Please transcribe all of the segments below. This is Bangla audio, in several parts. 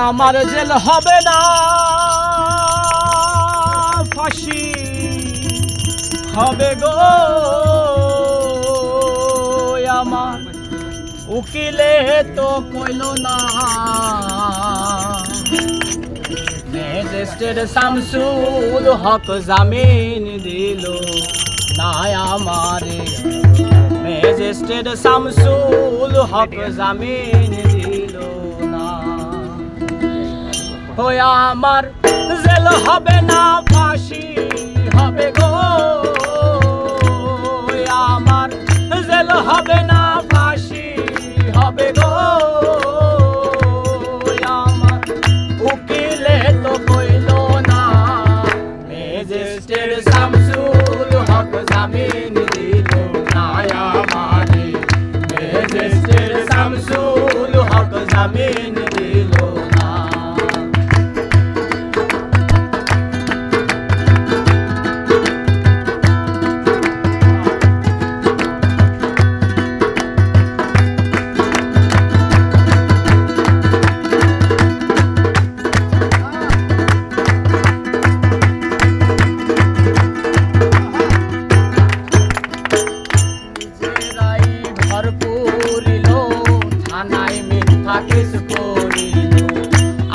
আমার জেল হবে না, ফাঁসি হবে গো আমার। উকিলে তো কইল না, ম্যাজিস্ট্রেট শামসুল হক জামিন দিল না আমারে। ম্যাজিস্ট্রেট শামসুল হক জামিন দিল না। ওই আমার জেল হবে না, ফাঁসি হবে গো আমার। জেল হবে না, ফাঁসি হবে গো আমার। উকিলে তো কইল না, ম্যাজিস্ট্রেট শামসুল হক জামিন দিল না আমারে। ম্যাজিস্ট্রেট শামসুল হক জামিন দিল না।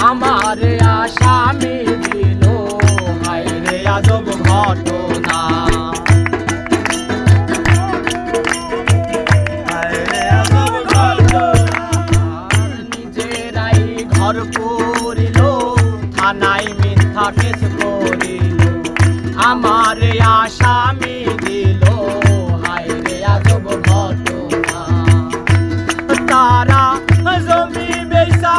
আমারে আসামি দিল হায়রে আজব ঘটনা। নিজেরাই ঘর করিল, থানায় মিথ্যা কেস করিল। আমারে আসামি দিল হায়রে আজব ঘটনা। তারা জমি বেচা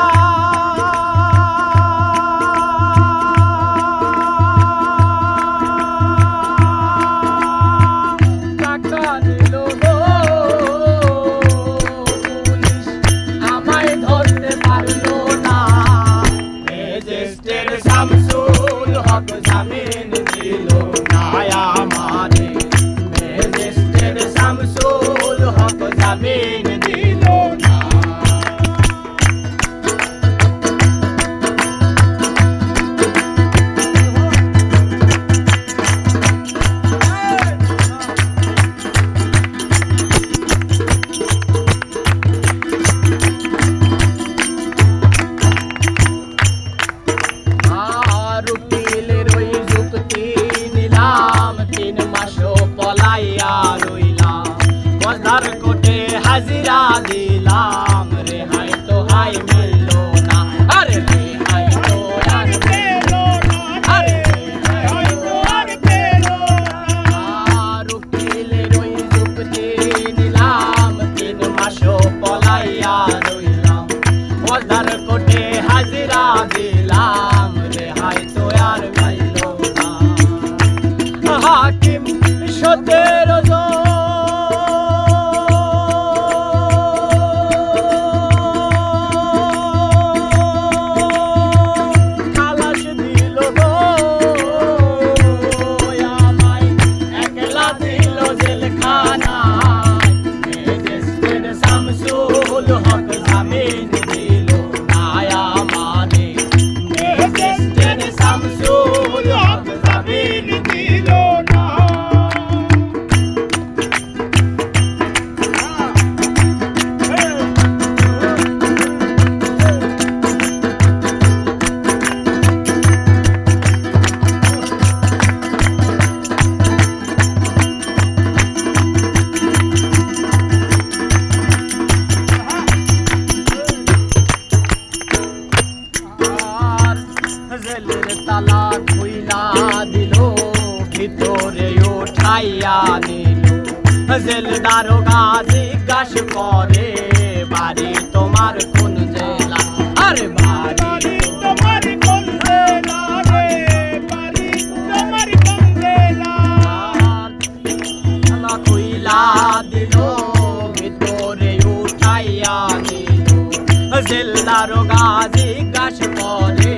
শামসুল হক জামিন দিল না আমারে। ম্যাজিস্ট্রেট শামসুল হক জামিন দিল না। উকিলের ওই যুক্তি নিলাম, 3 মাসও পলাইয়া রইলাম। গজদার কোটে হাজিরা দিলাম, রেহাই তো হাই মিলল না। আরে রেহাই তো আর পেল না, আরে রেহাই তো আর পেল না। আর উকিলের ওই যুক্তি নিলাম, 3 মাসও পলাইয়া রইলাম। গজদার কোটে হাজিরা দিলাম, হাকিম 17 জন খালাস দিল গো আমায়, একলা দিল জেলখানায়। ম্যাজিস্ট্রেট শামসুল হক জামিন দিল না আমারে। ম্যাজিস্ট্রেট শামসুল হক জামিন দিল না। জেলের তালা খুইলা দিল, ভিতরে উঠাইয়া নিল। জেল দারোগা জিজ্ঞাস করে, বাড়ি তোমার কোন জেলা? আরে বাড়ি তোমার কোন জেলা রে, বাড়ি তোমার কোন জেলা? তালা খুইলা দিল, ভিতরে উঠাইয়া নিল। জেল দারোগা জিজ্ঞাস করে,